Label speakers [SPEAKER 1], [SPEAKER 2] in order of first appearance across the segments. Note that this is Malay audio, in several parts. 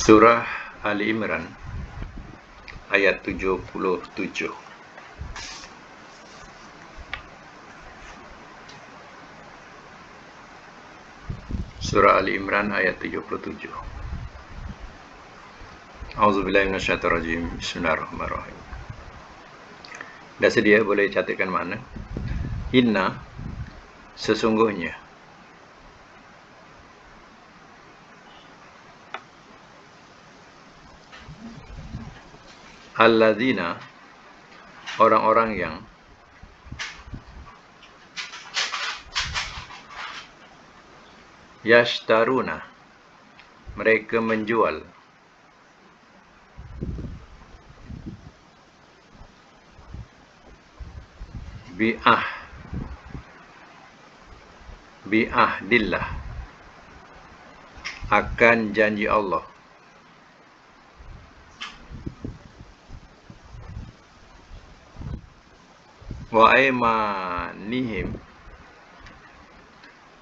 [SPEAKER 1] Surah Ali Imran ayat 77. Surah Ali Imran ayat 77. A'udzubillahi minasyaitonirrajim. Bismillahirrahmanirrahim. Dah sedia, boleh catatkan makna. Inna, sesungguhnya. Alladzina, orang-orang yang yashtaruna, mereka menjual, bi'ahdillah, akan janji Allah, wa aymanihim,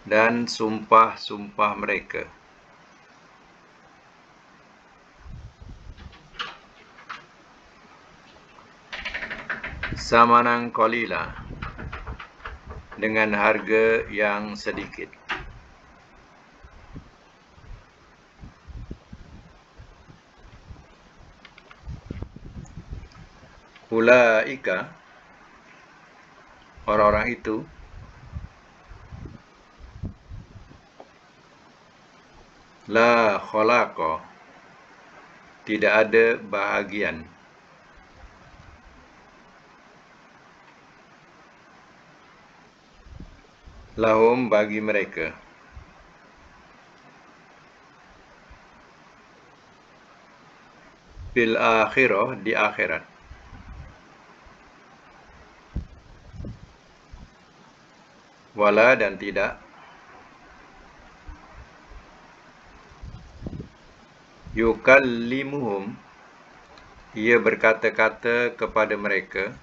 [SPEAKER 1] dan sumpah-sumpah mereka, samanan qalila, dengan harga yang sedikit. Ulaika, orang-orang itu, la khalaqa, tidak ada bahagian, lahum, bagi mereka, fil akhirah, di akhirat, wala, dan tidak, yukallimuhum, ia berkata-kata kepada mereka,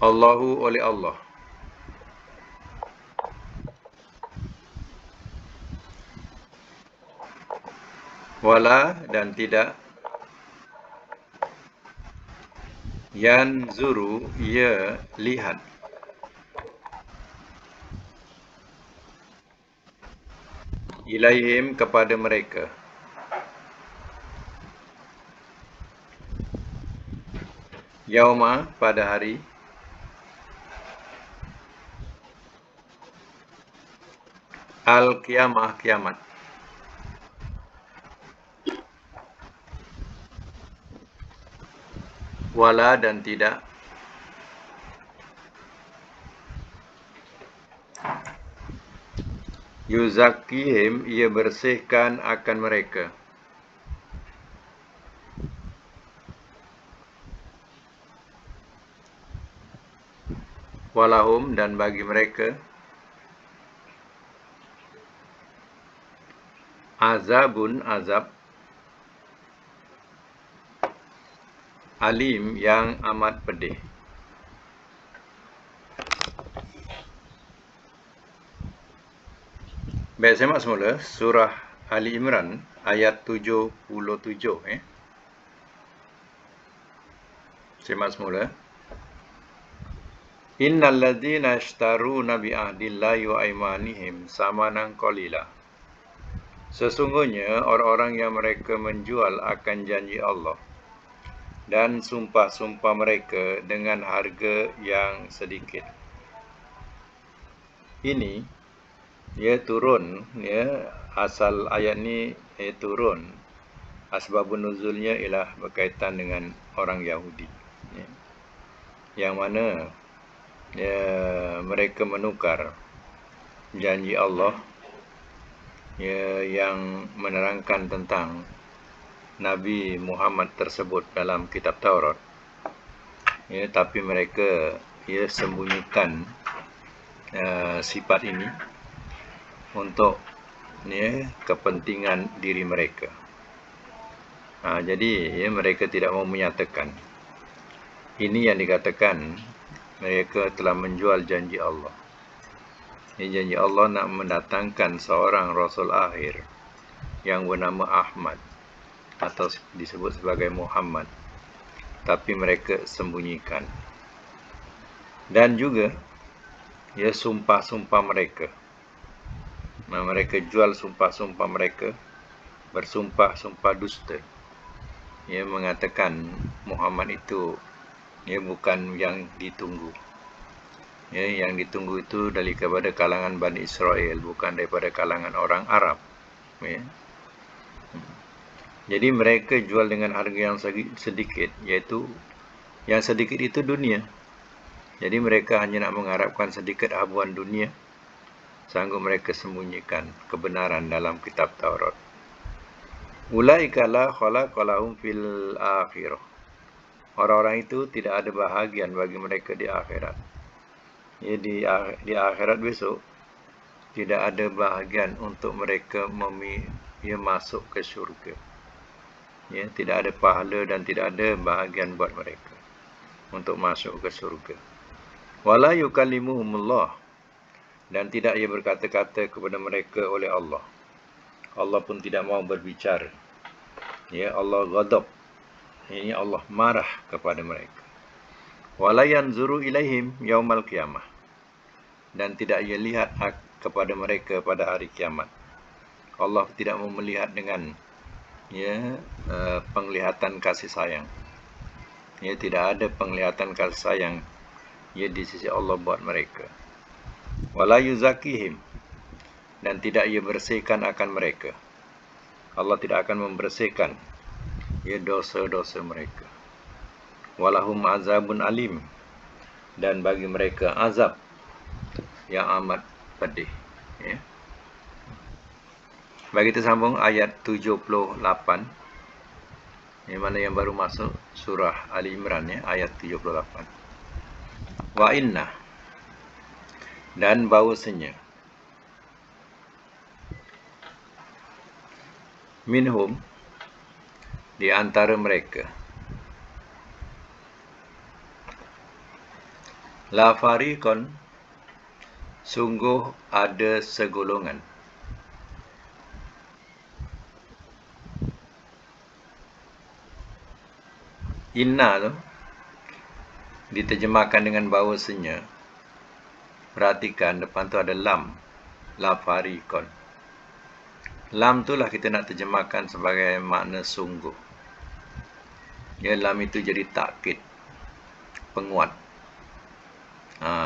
[SPEAKER 1] Allahu, oleh Allah, wala, dan tidak, yanzuru, ia lihat, ilaihim, kepada mereka, yauma, pada hari, al-qiyamah, kiamat, wala, dan tidak, yuzakkihim, ia bersihkan akan mereka, walahum, dan bagi mereka, azabun, azab, alim, yang amat pedih. Baik, semak semula surah Ali Imran ayat 77. Semak semula. Innal ladzina ishtaruna bi ahdillahi wa aymanihim samanan qalila. Sesungguhnya orang-orang yang mereka menjual akan janji Allah dan sumpah-sumpah mereka dengan harga yang sedikit. Ini turun, asal ayat ni turun, asbabun nuzulnya ialah berkaitan dengan orang Yahudi, yang mana mereka menukar janji Allah yang menerangkan tentang Nabi Muhammad tersebut dalam kitab Taurat, tapi mereka sembunyikan sifat ini untuk kepentingan diri mereka. Jadi mereka tidak mau menyatakan. Ini yang dikatakan mereka telah menjual janji Allah. Janji Allah nak mendatangkan seorang Rasul akhir yang bernama Ahmad atau disebut sebagai Muhammad, tapi mereka sembunyikan. Dan juga sumpah-sumpah mereka. Mereka jual sumpah-sumpah mereka, bersumpah-sumpah dusta. Mengatakan Muhammad itu bukan yang ditunggu. Yang ditunggu itu daripada kalangan Bani Israel, bukan daripada kalangan orang Arab. Jadi mereka jual dengan harga yang sedikit, iaitu yang sedikit itu dunia. Jadi mereka hanya nak mengharapkan sedikit habuan dunia, sanggup mereka sembunyikan kebenaran dalam kitab Taurat. Ulaika la khalaqa lahum fil akhirah. Orang-orang itu tidak ada bahagian bagi mereka di akhirat. Di akhirat besok tidak ada bahagian untuk mereka masuk ke syurga. Tidak ada pahala dan tidak ada bahagian buat mereka untuk masuk ke syurga. Wala yukallimuhumullah, dan tidak ia berkata-kata kepada mereka oleh Allah. Allah pun tidak mau berbicara. Allah ghadab. Allah marah kepada mereka. Wala yanzuru ilaihim yaumal qiyamah, dan tidak ia lihat kepada mereka pada hari kiamat. Allah tidak mau melihat dengan penglihatan kasih sayang. Tidak ada penglihatan kasih sayang di sisi Allah buat mereka. Wala yuzakihim, dan tidak ia bersihkan akan mereka. Allah tidak akan membersihkan dosa-dosa mereka. Walahum azabun alim, dan bagi mereka azab yang amat pedih. Bagi kita sambung ayat 78, yang mana yang baru masuk surah Ali Imran, ayat 78. Wa inna, dan bahawasanya, minhum, di antara mereka, la fariqan, sungguh ada segolongan. Inna tu diterjemahkan dengan bahawasanya. Perhatikan depan tu ada lam, la fariqan. Lam tu lah kita nak terjemahkan sebagai makna sungguh. Lam itu jadi takkid, penguat.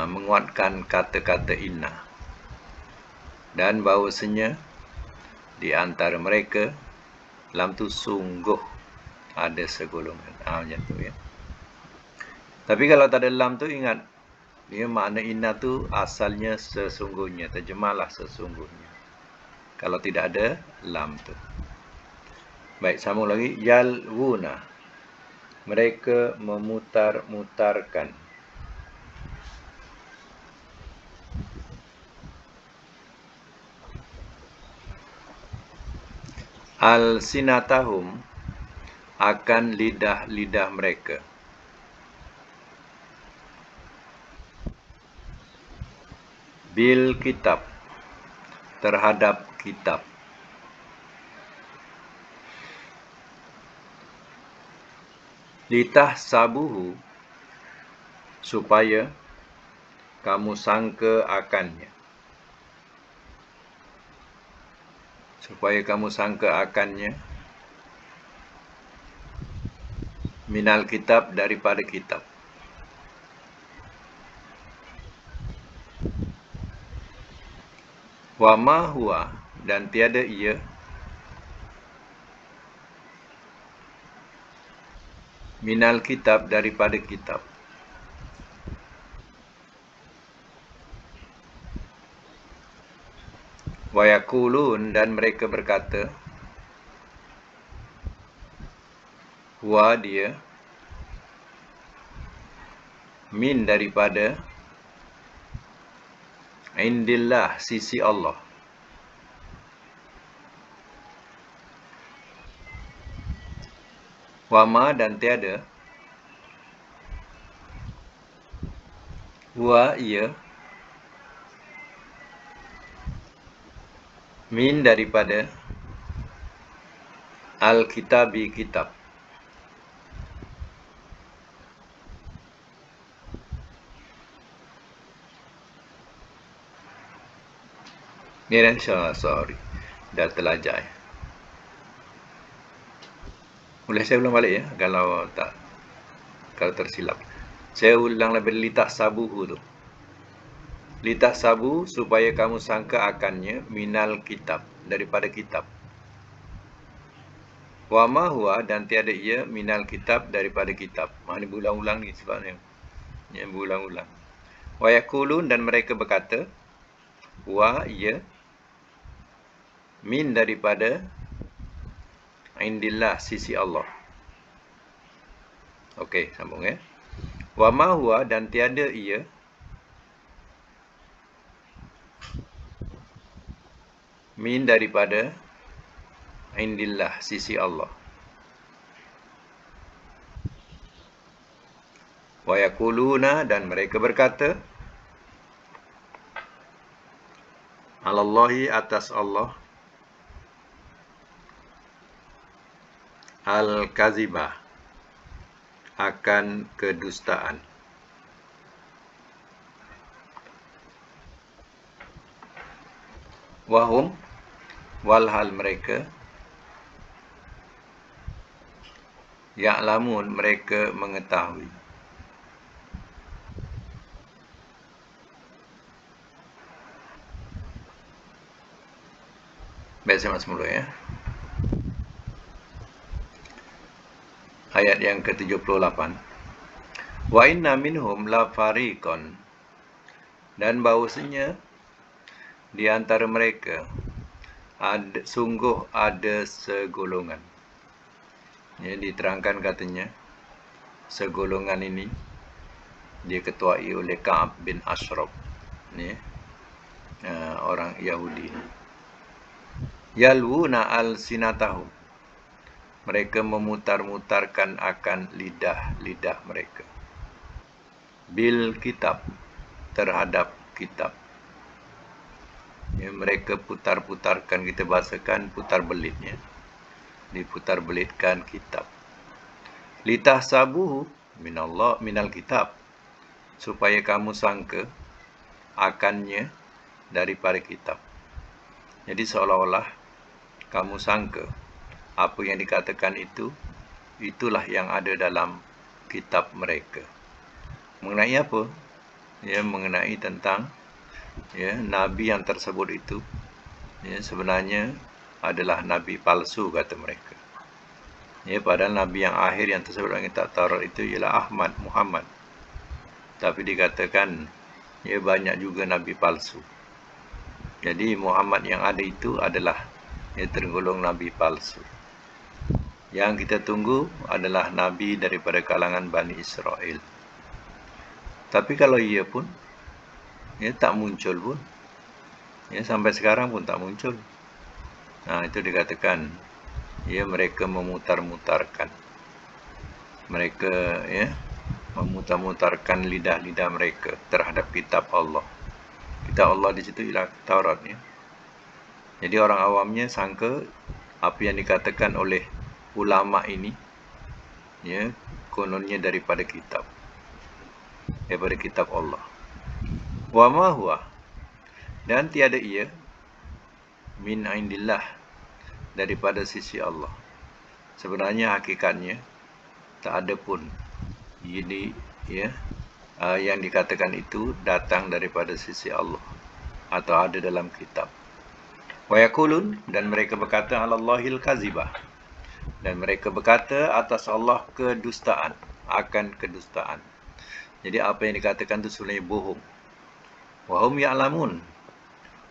[SPEAKER 1] Menguatkan kata-kata inna. Dan bahawasanya di antara mereka, lam tu sungguh ada segolongan. Macam tu Tapi kalau tak ada lam tu, ingat, makna inna tu asalnya sesungguhnya, terjemahlah sesungguhnya. Kalau tidak ada lam tu. Baik, sambung lagi. Yalwuna, mereka memutar-mutarkan. Al-sinatahum, akan lidah-lidah mereka. Bil kitab, terhadap kitab. Litahsabuhu, supaya kamu sangka akannya. Supaya kamu sangka akannya. Minal kitab, daripada kitab. Wa ma huwa, dan tiada ia, minal kitab, daripada kitab. Wa yaqulun, dan mereka berkata, huwa, dia, min, daripada, indillah, sisi Allah. Wama, dan tiada, huwa, ia, Min daripada al-kitabi kitab. Ni dah sorry. Dah terlajak. Boleh saya ulang balik ya kalau tersilap. Saya ulang lebih litah sabuhu tu. Litah sabu supaya kamu sangka akannya minal kitab, daripada kitab. Wa ma huwa, dan tiada ia minal kitab, daripada kitab. Ini berulang-ulang ni sebabnya. Ya, berulang-ulang. Wa yakulun, dan mereka berkata, wa ia min daripada indillah, sisi Allah. Okey, sambung ya. Wa ma huwa, dan tiada ia min daripada indillah, sisi Allah. Wa yakuluna, dan mereka berkata, alallahi, atas Allah, al-kazibah, akan kedustaan. Wahum, walhal mereka, ya'lamun, mereka mengetahui. Baik, saya masuk mula ya. Ayat yang ke-78. Wa inna minhum la fariqan, dan bahawasanya di antara mereka sungguh ada segolongan. Ya, diterangkan katanya segolongan ini dia ketuai oleh Ka'ab bin Ashraf, ya, orang Yahudi. Yalwuna al-sinatahum, mereka memutar-mutarkan akan lidah-lidah mereka. Bil kitab, terhadap kitab. Ya, mereka putar-putarkan, kita bahasakan putar belitnya. Diputar belitkan kitab. Litahsabuhu minallah, minal kitab, supaya kamu sangka akannya daripada kitab. Jadi seolah-olah kamu sangka apa yang dikatakan itulah yang ada dalam kitab mereka. Mengenai apa? Ya, mengenai tentang ya, nabi yang tersebut itu ya, sebenarnya adalah nabi palsu, kata mereka. Ya, padahal nabi yang akhir yang tersebut dalam kitab Taurat itu ialah Muhammad. Tapi dikatakan ya, banyak juga nabi palsu. Jadi Muhammad yang ada itu adalah ya, tergolong nabi palsu. Yang kita tunggu adalah nabi daripada kalangan Bani Israel. Tapi kalau ia pun ya, tak muncul pun. Ya, sampai sekarang pun tak muncul. Nah, itu dikatakan ya, mereka memutar-mutarkan. Mereka ya, memutar-mutarkan lidah-lidah mereka terhadap kitab Allah. Kitab Allah di situ ialah Taurat ya. Jadi orang awamnya sangka apa yang dikatakan oleh ulama ini ya, kononnya daripada kitab Allah. Wa ma huwa, dan tiada ia min indillah, daripada sisi Allah. Sebenarnya hakikatnya tak ada pun ini ya, yang dikatakan itu datang daripada sisi Allah atau ada dalam kitab. Wa yakulun, dan mereka berkata alallahil kazibah, dan mereka berkata atas Allah kedustaan, akan kedustaan. Jadi apa yang dikatakan itu sebenarnya bohong. Wa hum ya'lamun,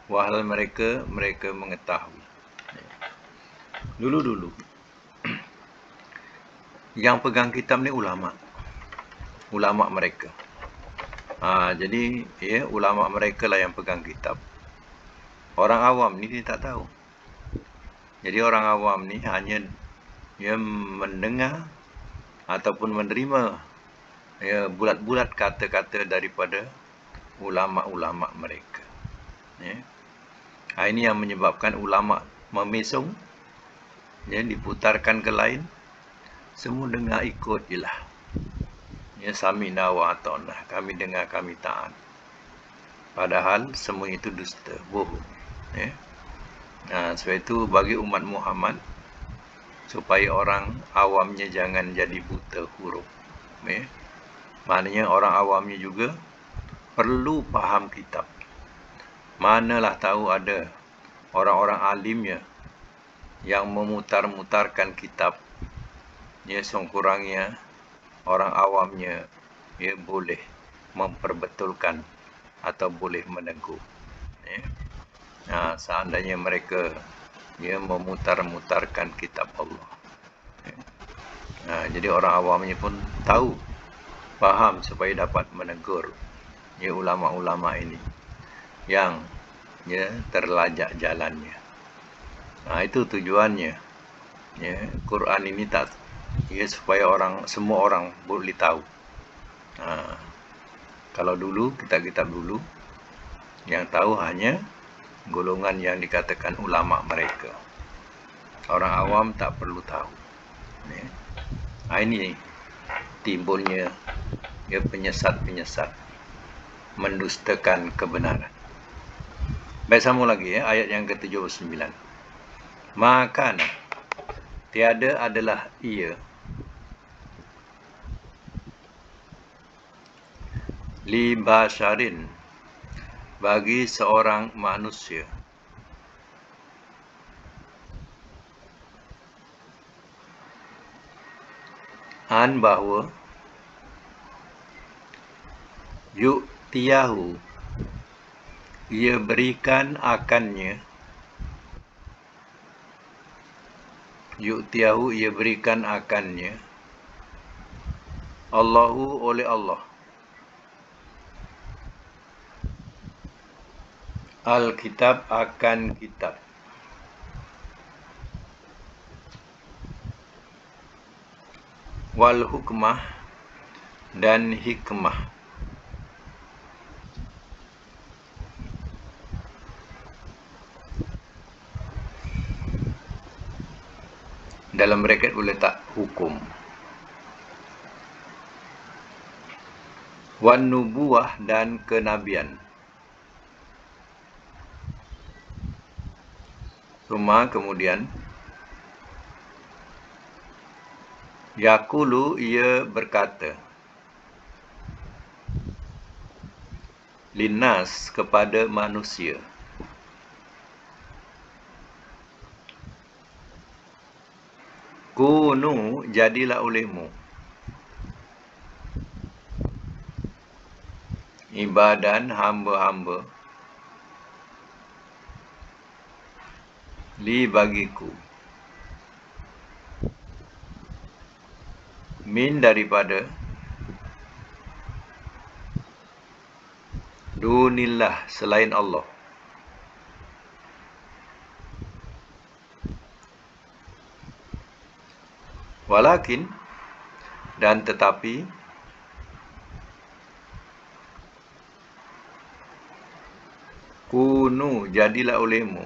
[SPEAKER 1] wahal mereka mengetahui. Dulu yang pegang kitab ni ulama mereka. Jadi ya, ulama mereka lah yang pegang kitab. Orang awam ni dia tak tahu. Jadi orang awam ni hanya ya, mendengar ataupun menerima ya, bulat-bulat kata-kata daripada ulama-ulama mereka. Ya. Ini yang menyebabkan ulama memesong, ya, diputarkan ke lain, semua dengar ikut je lah. Ya, sami'na wa ata'na, kami dengar, kami taat. Padahal semua itu dusta, bohong. Ya. Sebab itu bagi umat Muhammad, supaya orang awamnya jangan jadi buta huruf. Ya. Maknanya orang awamnya juga perlu faham kitab. Manalah tahu ada orang-orang alimnya yang memutar-mutarkan kitab. Ya, sekurang-kurangnya orang awamnya, ya, boleh memperbetulkan atau boleh menegur. Ya. Seandainya mereka, ya, memutar-mutarkan kitab Allah. Ya. Jadi orang awamnya pun tahu, faham supaya dapat menegur, ya, ulama-ulama ini yang, ya, terlajak jalannya. Itu tujuannya. Ya, Quran ini tak, ya, supaya semua orang boleh tahu. Kalau dulu, kitab-kitab dulu, yang tahu hanya golongan yang dikatakan ulama mereka. Orang awam tak perlu tahu. Ya. Ini timbulnya, ya, penyesat-penyesat mendustakan kebenaran. Baik, sambung lagi, ya, ayat yang ke-79. Maka tiada adalah ia li basharin, bagi seorang manusia, bahawa yu'tiyahu, ia berikan akannya, yu'tiyahu, ia berikan akannya, Allahu, oleh Allah, Alkitab, akan kitab, wal hukmah, dan hikmah, dalam bracket boleh tak hukum, wan nubuwah, dan kenabian. Kemudian yaqulu, ia berkata, linnas, kepada manusia, kunu, jadilah olehmu, ibadan, hamba-hamba, li, bagiku, min, daripada, dunillah, selain Allah. Walakin, dan tetapi, kunu, jadilah olehmu,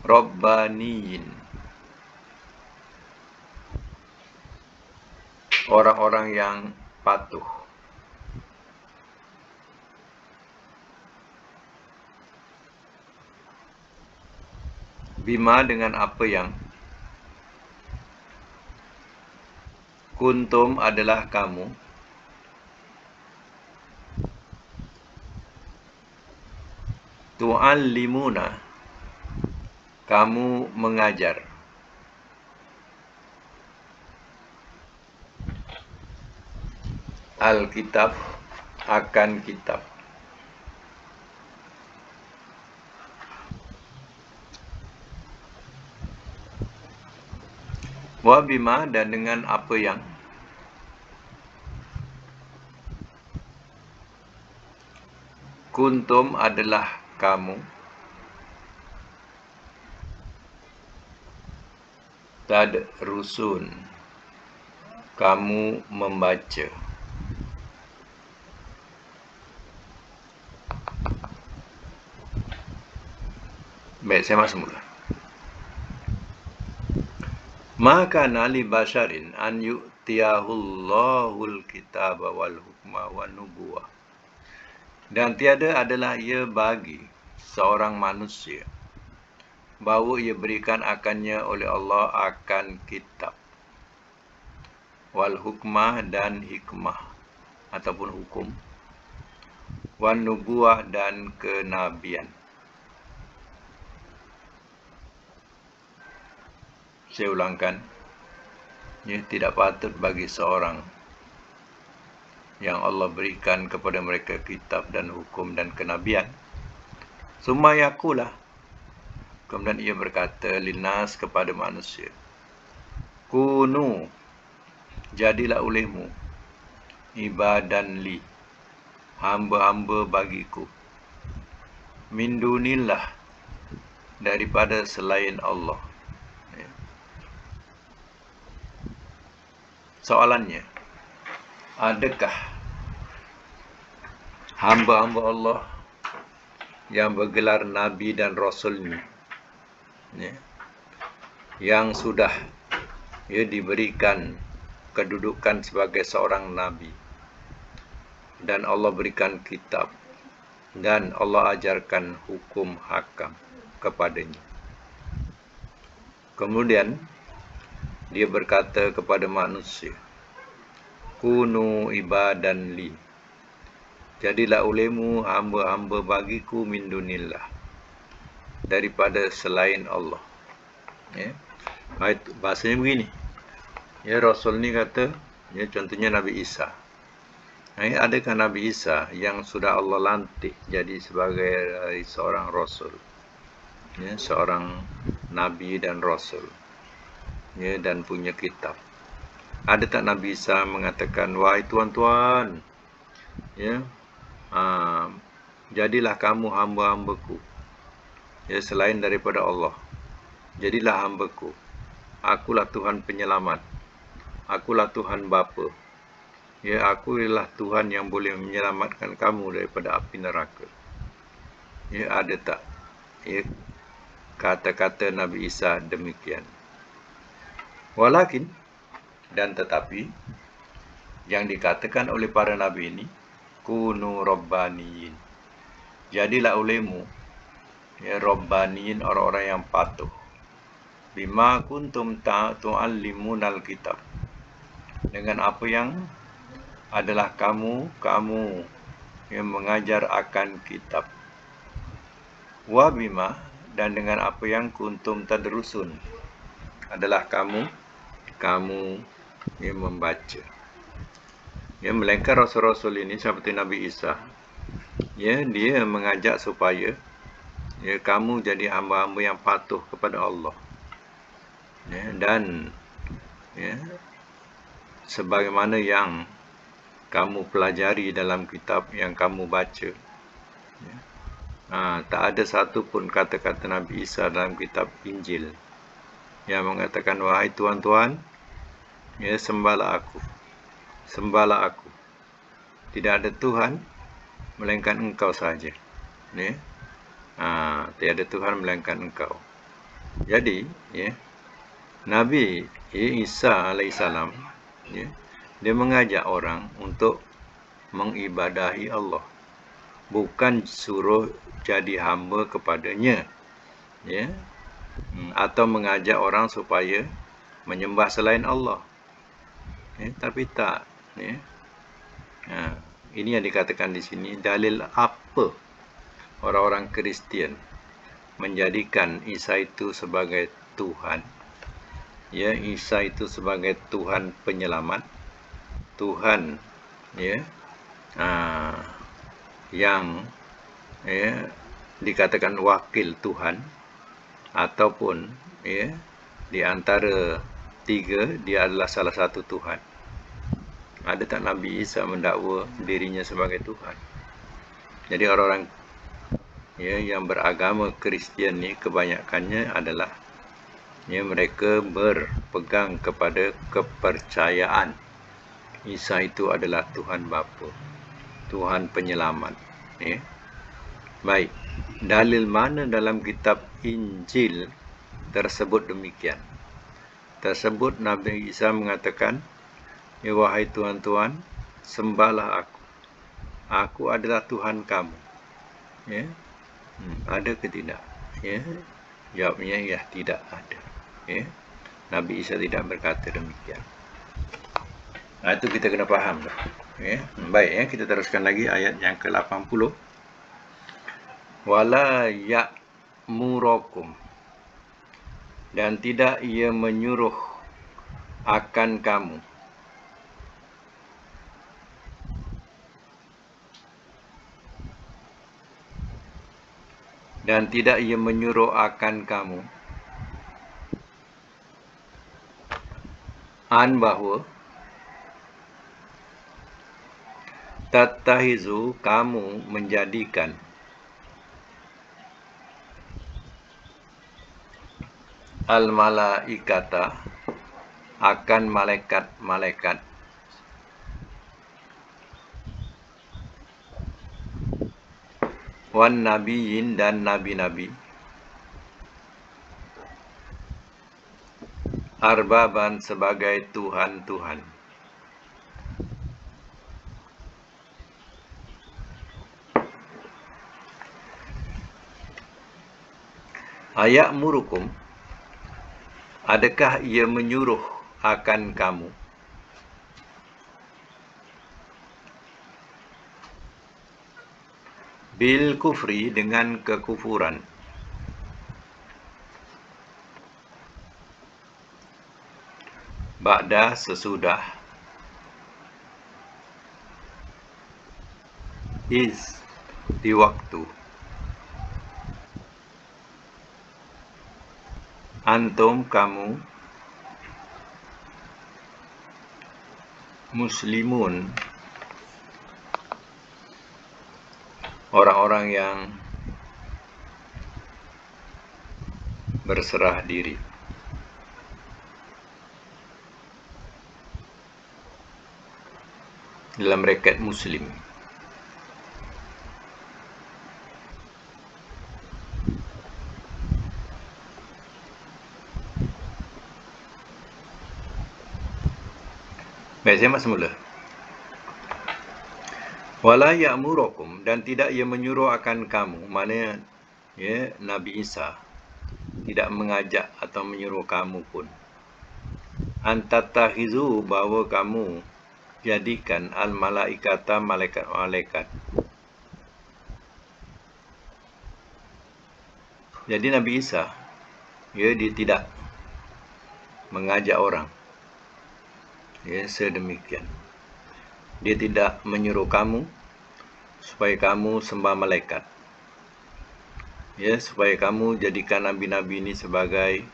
[SPEAKER 1] Rabbaniyin, orang-orang yang patuh, bima, dengan apa yang, kuntum, adalah kamu, tu'allimuna, kamu mengajar, Alkitab, akan kitab, wa bima, dan dengan apa yang, kuntum, adalah kamu, tadrusun, kamu membaca. Baik, saya masuk mula. Maka nali basharin an yu'tiyahullahul kitaba wal hukma wan nubuwah. Dan tiada adalah ia bagi seorang manusia bahawa ia berikan akannya oleh Allah akan kitab, wal hukmah dan hikmah ataupun hukum, wan nubuwah dan kenabian. Saya ulangkan, ia tidak patut bagi seorang yang Allah berikan kepada mereka kitab dan hukum dan kenabian. Summa yaqulah, kemudian ia berkata linnas kepada manusia, kunu, jadilah olehmu, ibadan li, hamba-hamba bagiku, min dunillah, daripada selain Allah. Soalannya, adakah hamba-hamba Allah yang bergelar Nabi dan Rasul ini, yang sudah diberikan kedudukan sebagai seorang Nabi, dan Allah berikan kitab, dan Allah ajarkan hukum hakam kepadanya. Kemudian dia berkata kepada manusia, kunu ibadan li, jadilah olehmu hamba-hamba bagiku min dunillah, daripada selain Allah. Bahasanya begini. Rasul ni kata, contohnya Nabi Isa. Adakah Nabi Isa yang sudah Allah lantik jadi sebagai seorang Rasul, seorang Nabi dan Rasul, dan punya kitab? Ada tak Nabi Isa mengatakan, wahai tuan-tuan, jadilah kamu hamba-hambaku, selain daripada Allah. Jadilah hambaku. Akulah Tuhan penyelamat. Akulah Tuhan Bapa. Aku ialah Tuhan yang boleh menyelamatkan kamu daripada api neraka. Ada tak kata-kata Nabi Isa demikian? Walakin, dan tetapi, yang dikatakan oleh para Nabi ini, kunu rabbaniyin, jadilah olehmu rabbaniyin, orang-orang yang patuh, bima kuntum tu'allimunal kitab, dengan apa yang adalah kamu yang mengajar akan kitab, wa bima, dan dengan apa yang kuntum tadrusun, adalah kamu yang membaca. Melainkan Rasul-Rasul ini seperti Nabi Isa, dia mengajak supaya kamu jadi hamba-hamba yang patuh kepada Allah, dan sebagaimana yang kamu pelajari dalam kitab yang kamu baca. Tak ada satu pun kata-kata Nabi Isa dalam kitab Injil yang mengatakan, wahai tuan-tuan, sembahlah aku. Tidak ada Tuhan melainkan engkau sahaja. Tiada Tuhan melainkan engkau. Jadi, Nabi Isa alaihissalam, dia mengajak orang untuk mengibadahi Allah, bukan suruh jadi hamba kepadanya, atau mengajak orang supaya menyembah selain Allah. Tapi tak. Ini yang dikatakan di sini, dalil apa orang-orang Kristian menjadikan Isa itu sebagai Tuhan. Isa itu sebagai Tuhan penyelamat, Tuhan yang dikatakan wakil Tuhan, ataupun di antara tiga dia adalah salah satu Tuhan. Ada tak Nabi Isa mendakwa dirinya sebagai Tuhan? Jadi orang-orang yang beragama Kristian ni kebanyakannya adalah mereka berpegang kepada kepercayaan Isa itu adalah Tuhan Bapa, Tuhan penyelamat. Baik. dalil mana dalam kitab Injil tersebut demikian? Tersebut Nabi Isa mengatakan, "Ya wahai tuan-tuan, sembahlah aku. Aku adalah Tuhan kamu." Ya. Ada ke tidak? Ya. Jawabnya ya, tidak ada. Ya. Nabi Isa tidak berkata demikian. Itu kita kena faham. Ya. Baik, ya, kita teruskan lagi ayat yang ke-80. Wala ya'murukum, dan tidak ia menyuruh akan kamu. Dan tidak ia menyuruh akan kamu. An bahawa tattahizu, kamu menjadikan al-malaikata, akan malaikat-malaikat, wan nabiyyin, dan nabi-nabi, arbaban, sebagai Tuhan-Tuhan. Ayat murukum, adakah ia menyuruh akan kamu? Bil kufri, dengan kekufuran. Ba'da, sesudah. Is, di waktu. Antum, kamu. Muslimun, orang-orang yang berserah diri. Dalam braket Muslim. Baik, saya masuk mula. Wala ya'murukum, dan tidak ia menyuruh akan kamu. Mana ya, Nabi Isa tidak mengajak atau menyuruh kamu pun. Antattahizu, bahawa kamu jadikan al-malaikata, malaikat-malaikat. Jadi Nabi Isa, dia tidak mengajak orang. Ya, sedemikian. Dia tidak menyuruh kamu supaya kamu sembah malaikat. Ya, supaya kamu jadikan nabi-nabi ini sebagai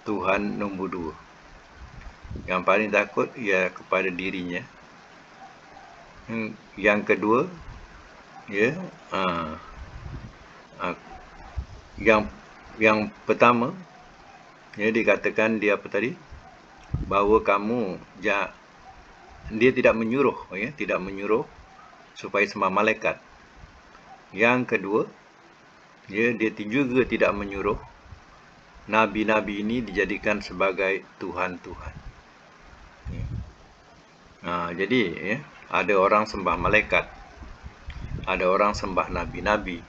[SPEAKER 1] Tuhan nombor 2. Yang paling takut ia kepada dirinya. Yang kedua, ya, yang pertama, ya, dikatakan dia apa tadi? Bahawa kamu dia tidak menyuruh, ya, tidak menyuruh supaya sembah malaikat. Yang kedua, ya, dia juga tidak menyuruh nabi-nabi ini dijadikan sebagai Tuhan-Tuhan. Jadi, ya, ada orang sembah malaikat, ada orang sembah nabi-nabi.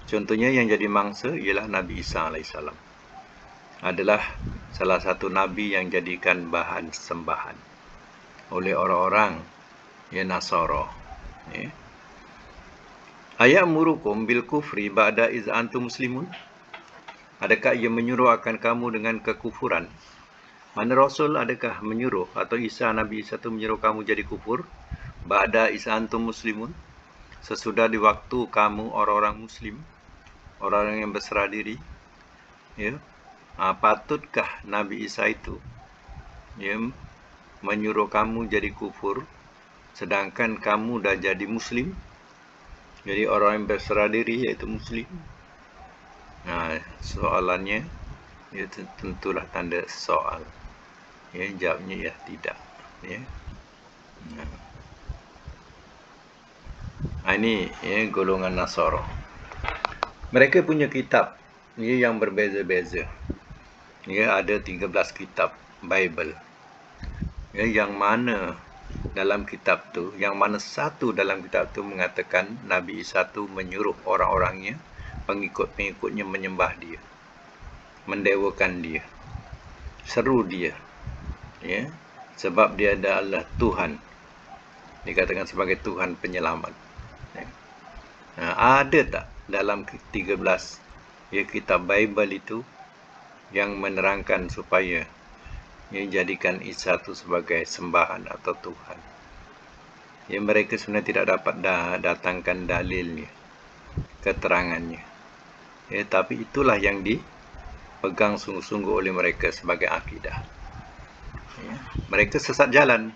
[SPEAKER 1] Contohnya yang jadi mangsa ialah Nabi Isa AS. Adalah salah satu nabi yang jadikan bahan sembahan oleh orang-orang Nasara. Ya. Ayat murukum bil kufri ba'da iz antum muslimun. Adakah ia menyuruh akan kamu dengan kekufuran? Mana Rasul adakah menyuruh, atau Isa, Nabi Isa itu menyuruh kamu jadi kufur? Ba'da iz antum muslimun, sesudah di waktu kamu orang-orang muslim, orang-orang yang berserah diri. Ya. Patutkah Nabi Isa itu, ya, menyuruh kamu jadi kufur sedangkan kamu dah jadi muslim, jadi orang yang berserah diri, iaitu muslim? Soalannya, ya, tentulah tanda soal. Ya, jawabnya ya, tidak. Ya. Ini, ya, golongan Nasara. Mereka punya kitab yang berbeza-beza. Ada 13 kitab Bible. Yang mana dalam kitab tu, yang mana satu dalam kitab tu mengatakan Nabi Isa tu menyuruh orang-orangnya, pengikut-pengikutnya menyembah dia, mendewakan dia, seru dia, sebab dia adalah Tuhan, dikatakan sebagai Tuhan penyelamat. Ada tak dalam 13 kitab Bible itu yang menerangkan supaya jadikan Isa itu sebagai sembahan atau Tuhan? Mereka sebenarnya tidak dapat datangkan dalilnya, keterangannya. Tapi itulah yang dipegang sungguh-sungguh oleh mereka sebagai akidah. Mereka sesat jalan,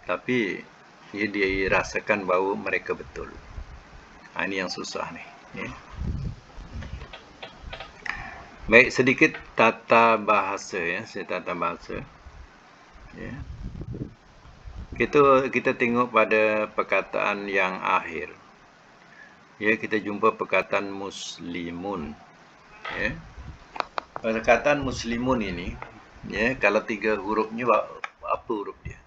[SPEAKER 1] tapi dirasakan bahawa mereka betul. Ini yang susah ni. Baik, sedikit tata bahasa tata bahasa. Kita tengok pada perkataan yang akhir. Kita jumpa perkataan muslimun. Perkataan muslimun ini, kalau 3 hurufnya, apa huruf dia?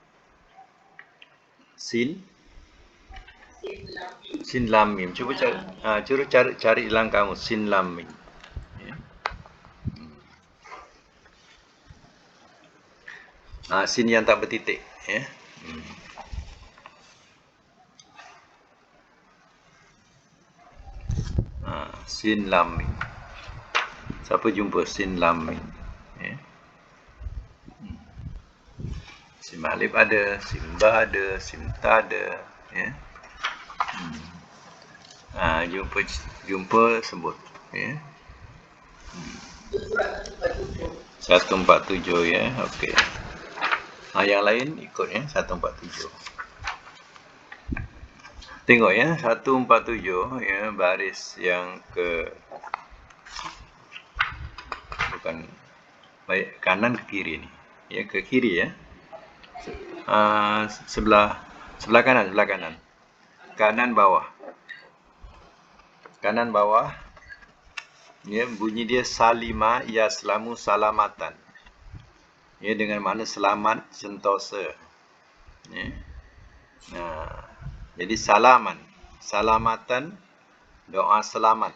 [SPEAKER 1] Sin lam mim. Cuba cari dalam kamus sin lam mim. Sin yang tak bertitik, sin lam mim. Siapa jumpa sin lam mim? Sim alif ada, sim ba ada, sim ta ada, jumpa sebut, 147, okey. Yang lain ikut 147. Tengok 147, baris yang bukan baik, kanan ke kiri ni. Ke kiri sebelah kanan. Kanan bawah. Bunyi dia salima yaslamu salamatan. Dengan makna selamat sentosa. Jadi salamatan, doa selamat.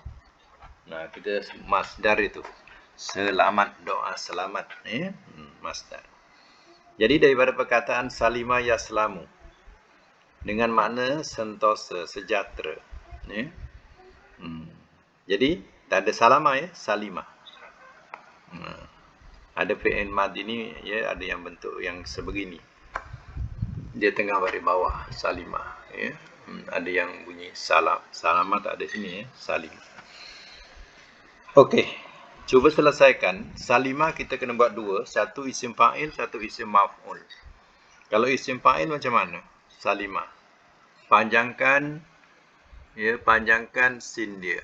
[SPEAKER 1] Kita masdar itu. Selamat, doa selamat. Masdar. Jadi daripada perkataan salima yaslamu, dengan makna sentosa, sejahtera. Jadi tak ada salama, salima. Ada fi'il mad ini, ada yang bentuk yang sebegini. Dia tengah baris bawah, salima. Ada yang bunyi salam. Salama tak ada sini, salim. Okey. Cuba selesaikan. Salima kita kena buat 2. Satu isim fa'il, satu isim maf'ul. Kalau isim fa'il macam mana? Salima. Panjangkan sin dia.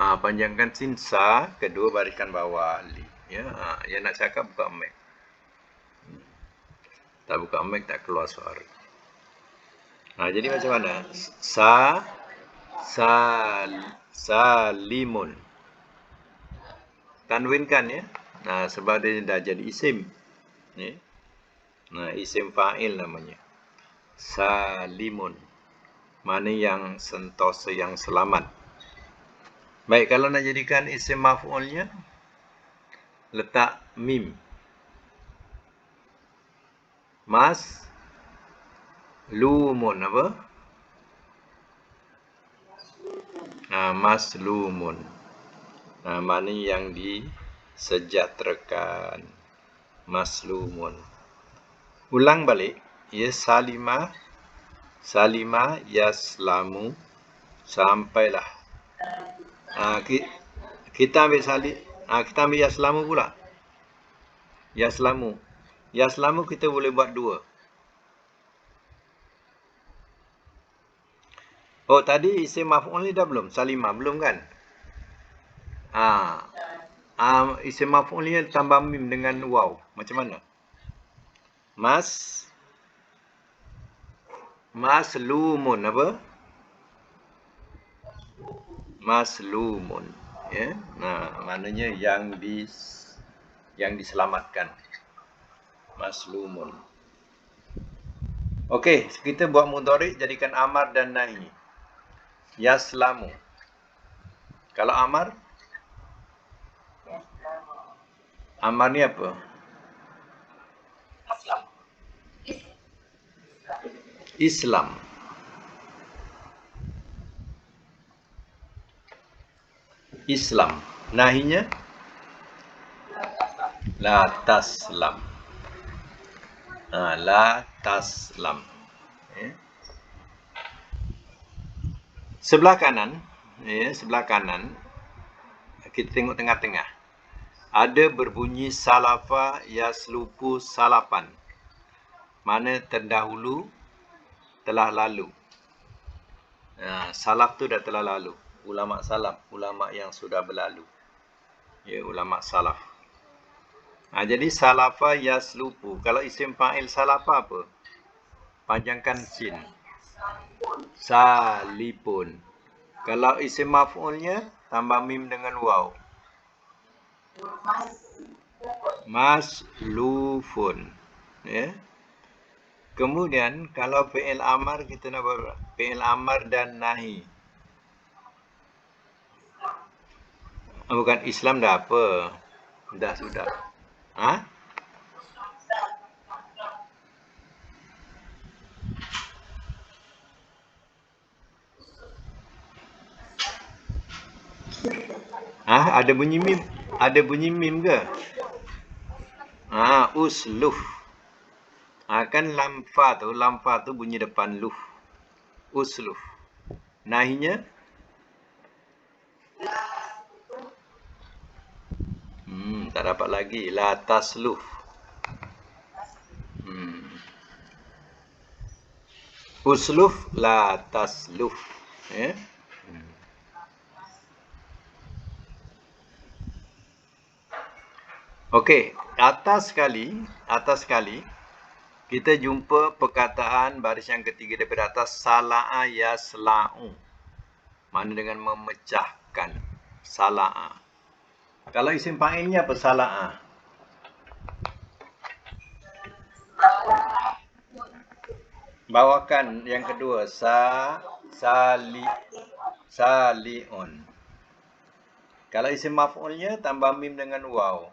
[SPEAKER 1] Panjangkan sin sa, kedua bariskan bawah alif. Yang nak cakap buka mic. Tak buka mic tak keluar suara. Jadi macam mana? Salimun. Tanwinkan sebab dia dah jadi isim. Isim fa'il namanya. Salimun. Mana yang sentosa, yang selamat. Baik, kalau nak jadikan isim maf'ulnya, letak mim. Maslumun apa? Maslumun. Mana yang disejahterakan. Maslumun. Ulang balik. Salima yaslamu, sampailah. Kita ambil kita ambil yaslamu pula. Yaslamu kita boleh buat 2. Tadi isim maf'ul ni dah belum? Salima belum kan? Isim maf'ul ni tambah mim dengan waw. Macam mana? Maslumun apa? Maslumun. Ya. Nah, maknanya yang diselamatkan. Maslumun. Okey, kita buat mudhari' jadikan amar dan nahi. Yaslamu. Kalau amar? Amar ni apa? Islam. Islam. Nahinya? La taslam. La taslam. Sebelah kanan, sebelah kanan, kita tengok tengah-tengah. Ada berbunyi salafa yaslupu salapan. Mana terdahulu telah lalu. Salaf tu dah telah lalu. Ulama salaf, ulama yang sudah berlalu. Ya, ulama salaf. Jadi salafa yaslupu. Kalau isim fa'il salafa apa? Panjangkan sin. Salipun. Kalau isim maf'ulnya tambah mim dengan waw. Maslufun. Ya. Kemudian kalau fi'il amar kita nak buat fi'il amar dan nahi. Bukan Islam dah apa? Dah sudah. Ada bunyi mim. Ada bunyi mim ke? Usluf. Kan lam fa tu bunyi depan luf. Usluf. Nahinya? Tak dapat lagi. La tasluf. Usluf la tasluf. Okey, atas sekali kita jumpa perkataan baris yang ketiga daripada atas, sala'a yasla'u. Mana dengan memecahkan. Sala'a. Kalau isim fa'ilnya apa sala'a? Bawakan yang kedua, sali'un. Kalau isim maf'ulnya tambah mim dengan waw.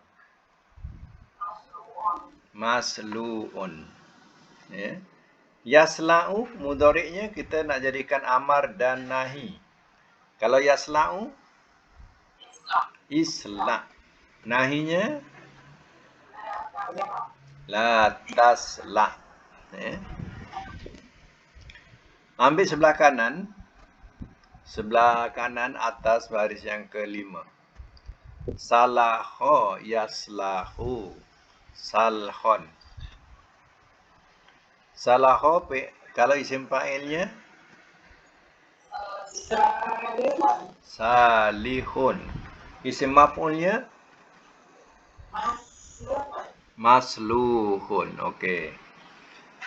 [SPEAKER 1] Maslu'un. Yasla'u mudhari'nya kita nak jadikan amar dan nahi. Kalau yasla'u isla'. Nahinya la tasla'. Ambil sebelah kanan atas baris yang kelima. Salaho yaslahu salhon. Salaho kalau isim fa'ilnya salihun. Isim maf'ulnya masluhun. Okey.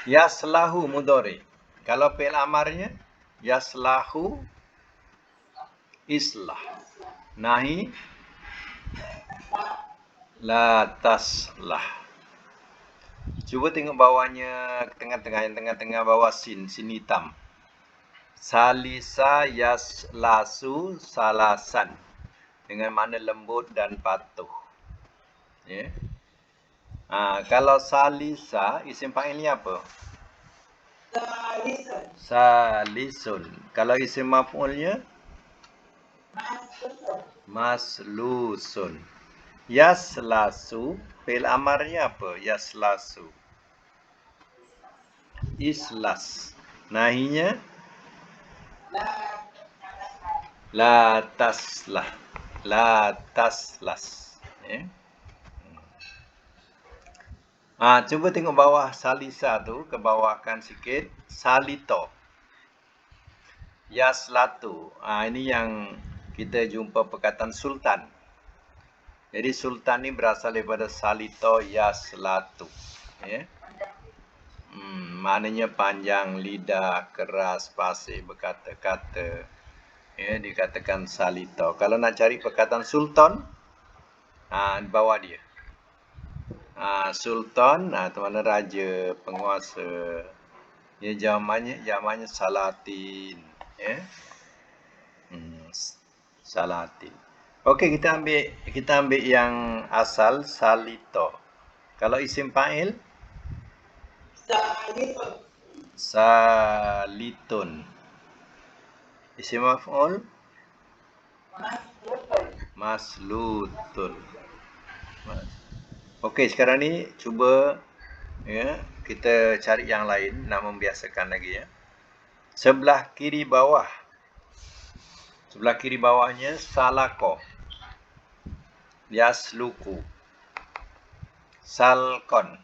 [SPEAKER 1] Yaslahu mudhari. Kalau fi'il amarnya yaslahu islah. Nahi la taslah. Cuba tengok bawahnya tengah-tengah bawah sin hitam. Salisa yaslasu salasan. Dengan makna lembut dan patuh. Kalau salisa isim fa'ilnya apa? Salisun. Kalau isim maf'ulnya maslusun. Yaslasu, fi'il amarnya apa? Yaslasu. Islas. Nahinya la taslah. La taslas. Cuba tengok bawah salisa tu, ke bawahkan sikit. Salito. Yaslatu. Ini yang kita jumpa perkataan sultan. Jadi sultan ni berasal daripada salito yaslatu. Maknanya panjang, lidah, keras, fasih, berkata-kata. Ya, dikatakan salito. Kalau nak cari perkataan sultan, di bawah dia. Sultan, tu mana raja, penguasa. Ya, jamannya Salatin. Ya. Salatin. Okey, kita ambil yang asal salito. Kalau isim fa'il salitun. Isim maf'ul maslutun. Okey, sekarang ni cuba ya, kita cari yang lain nak membiasakan lagi ya. Sebelah kiri bawah. Sebelah kiri bawahnya salako. Yasluku. Salkon.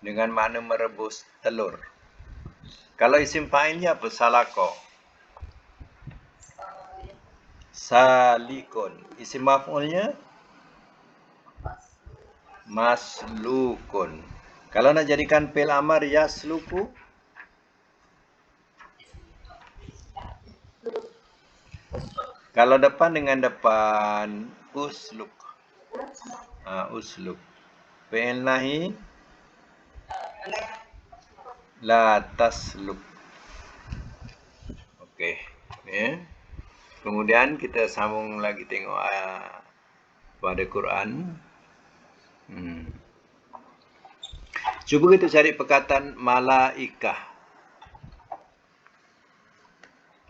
[SPEAKER 1] Dengan makna merebus telur. Kalau isim fa'ilnya apa? Salako. Salikun. Isim maf'ulnya maslukun. Kalau nak jadikan fi'il amar yasluku, kalau depan dengan depan usluk. Usluk. Fi'il nahi la tasluk. Okey. Ya. Kemudian kita sambung lagi tengok pada Quran. Cuba kita cari perkataan malaikah.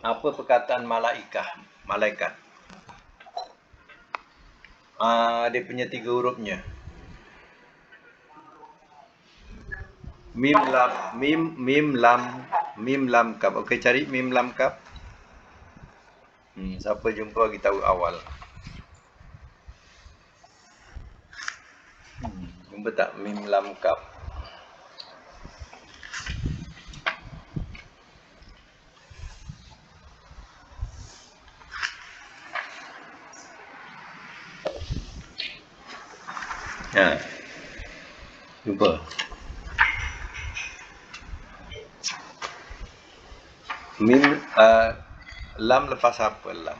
[SPEAKER 1] Apa perkataan malaikah? Malaikat. Dia punya 3 hurufnya. Mim lam kaf. Okey, cari mim lam kaf. Siapa jumpa kita tahu awal. Jumpa tak mim lam kaf? Jumpa. Mim lam lepas apa lam?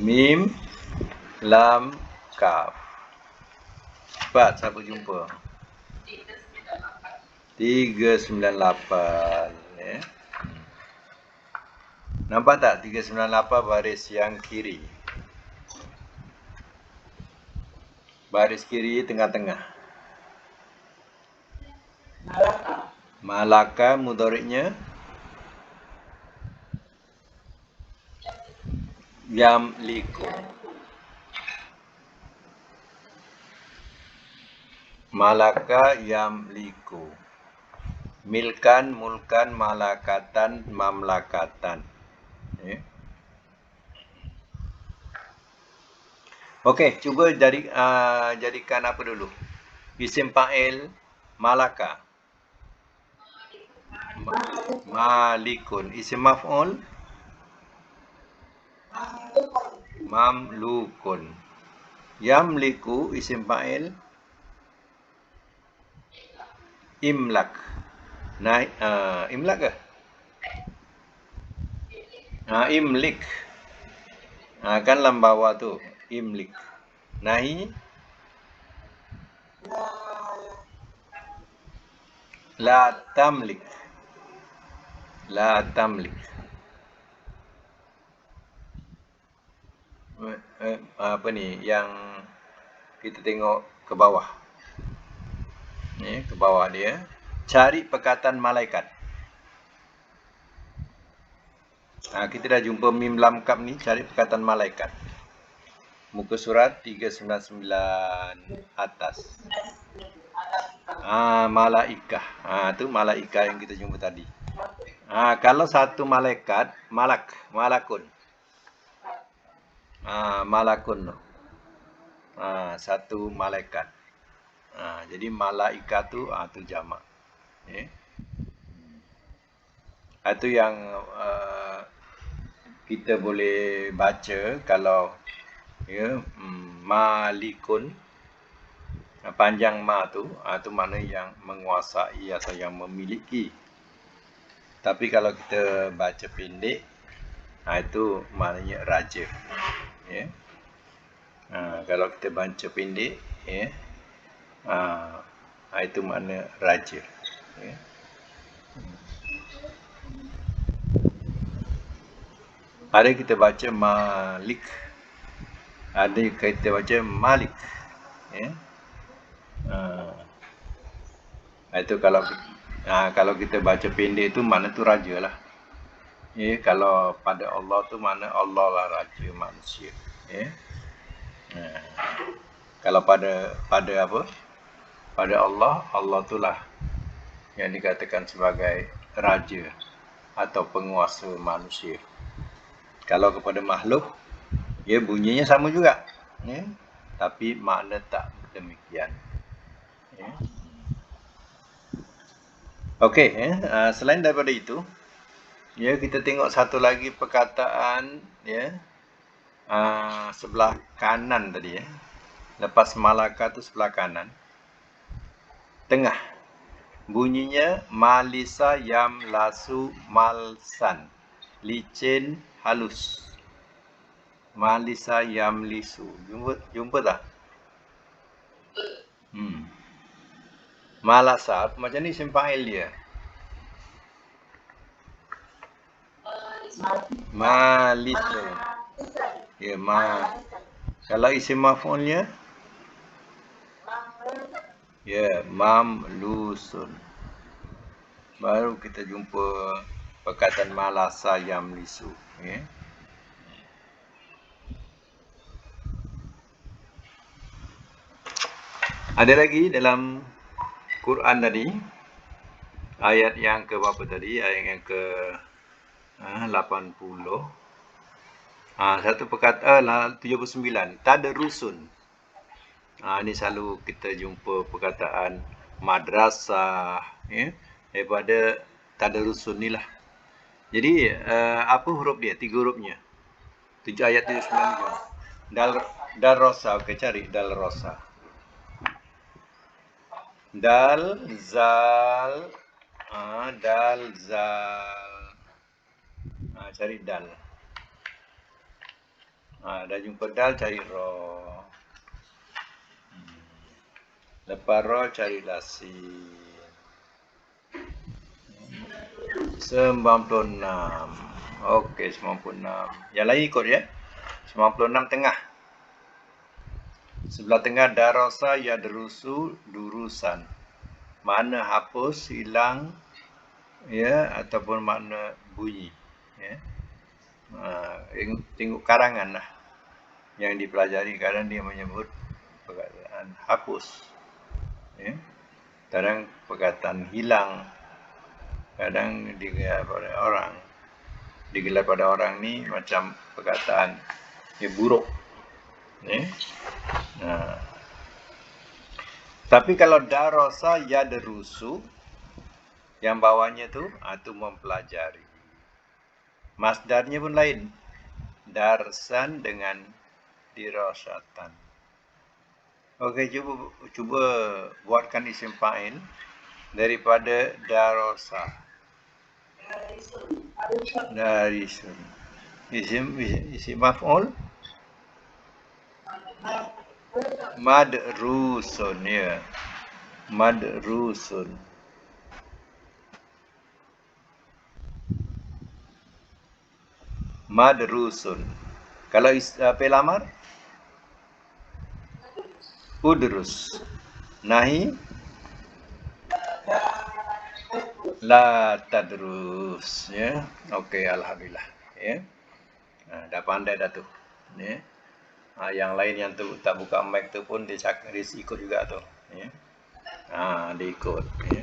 [SPEAKER 1] Mim lam kaf. Cepat, siapa jumpa? 398 ya. Nampak tak 398 baris yang kiri? Baris kiri tengah-tengah. Malaka mudhari'nya yamliku. Malaka yamliku. Milkan, mulkan, malakatan, mamlakatan. Okey, cuba jadikan apa dulu? Isim fa'il malaka. Malikun. Isim maf'ul mamlukun. Yamliku isim fa'il imlak. Imlak ke? Imlik. Kan dalam bawah tu imlik. Nahi la tamlik. La tamlik. Apa ni yang kita tengok ke bawah. Ni ke bawah dia. Cari perkataan malaikat. Kita dah jumpa mim lam kaf ni, cari perkataan malaikat. Muka surat 399 atas. Malaikah. Tu malaikah yang kita jumpa tadi. Kalau satu malaikat, malakun. Malakun. Satu malaikat. Jadi malaikat tu jamak. Itu yang kita boleh baca kalau ya malikun, panjang ma tu makna yang menguasai atau yang memiliki. Tapi kalau kita baca pendek, itu maknanya raja. Ya. Kalau kita baca pendek, ya, itu makna raja. Ya. Ada kita baca malik, ada kita baca malik. Ya. Itu kalau kita baca pendek itu makna tu raja lah. Ya, kalau pada Allah tu makna Allah lah raja manusia. Ya. Kalau pada apa? Pada Allah itulah yang dikatakan sebagai raja atau penguasa manusia. Kalau kepada makhluk, ya bunyinya sama juga, ya, tapi makna tak demikian. Ya. Okey, selain daripada itu, ya kita tengok satu lagi perkataan, ya, sebelah kanan tadi, ya. Lepas malaka tu sebelah kanan, tengah. Bunyinya malisa yamlasu malsan. Licin halus. Malisa yamlisu. Jumpa tak? Malasa macam ni isim fa'il dia. Malisu. Ya, kalau isim maf'ulnya, ya, mamlusun. Baru kita jumpa perkataan malasa yamlisu, ya. Ada lagi dalam Quran tadi, ayat yang ke berapa tadi? Ayat yang ke 80. Satu perkataan 79. Tadrusun. Ini selalu kita jumpa perkataan madrasah, ya, daripada tadrusun ni lah. Jadi apa huruf dia? 3 hurufnya. 7 ayat 79. Dal rosa. Okey, cari dal rosa. Dal zal, dal zal. Cari dal. Dah jumpa dal, cari ro. Lepas ro, cari lasin. 96. Okey, 96. Yang lain ikut, ya. 96 tengah. Sebelah tengah darasa yadrusu durusan. Makna hapus, hilang, ya, ataupun makna bunyi, ya. Tengok karangan lah yang dipelajari. Kadang dia menyebut perkataan hapus, ya. Kadang perkataan hilang, kadang digelar pada orang ni macam perkataan buruk, ya. Tapi kalau darasa yadrusu, yang bawahnya tu mempelajari. Masdarnya pun lain. Darsan dengan dirasatan. Okey, cuba buatkan isim fa'il daripada darasa. Darisun. Isim maf'ul madrusun, ya. Madrusun. Madrusun. Kalau fi'il amar, udrus. Nahi, la tadrus, ya. Okey, alhamdulillah, ya. Dah pandai dah tu, ya. Yang lain yang tu tak buka mic tu pun dia ikut juga tu, ya. Dia ikut, ya.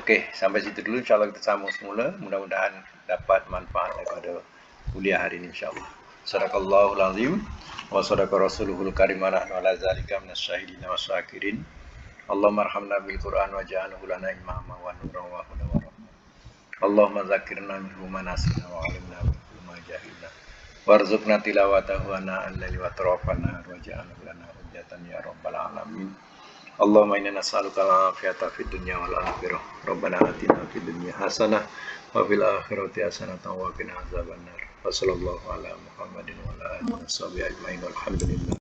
[SPEAKER 1] Okey, sampai situ dulu, insyaAllah kita sambung semula. Mudah-mudahan dapat manfaat daripada kuliah hari ini, insyaAllah. Sadaqallahul azim wa sadaqa rasuluhul karim wa nahnu ala zalika minasyahidin wa syakirin. Allahumma arhamna bil Qur'an wa ja'alhu lana imaman wa nuran wa hudan wa rahmah. Allahumma zakirna minhu ma nasina wa alimna minhu ma ma jahilna warzuqna tilawatahu ana al-laili wa atrafana waj'alna lana hujjatan ya rabbal alamin. Allahumma inna nas'aluka al-afiyata fid dunya wal akhirah. Rabbana atina fid dunya hasanah wa fil akhirati hasanah wa qina azabannar. Wassallallahu ala Muhammadin wa ala alihi washabihi ajmain. Walhamdulillah.